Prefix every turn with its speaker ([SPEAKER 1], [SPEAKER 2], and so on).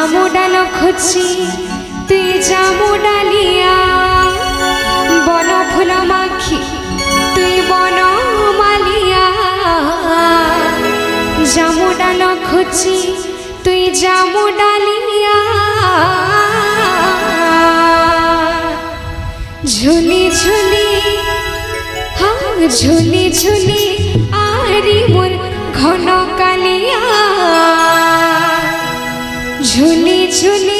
[SPEAKER 1] জামু ডাল খুঁজি তুই জামু ডালিয়া বন ফুল মাখি তুই বন মালিয়া জামু ডাল খুঁজি তুই জামু ডালিয়া ঝুলি ঝুলি ঝুলি ঝুলি আরি মোর ঘন কালিয়া ঝুলি ঝুলি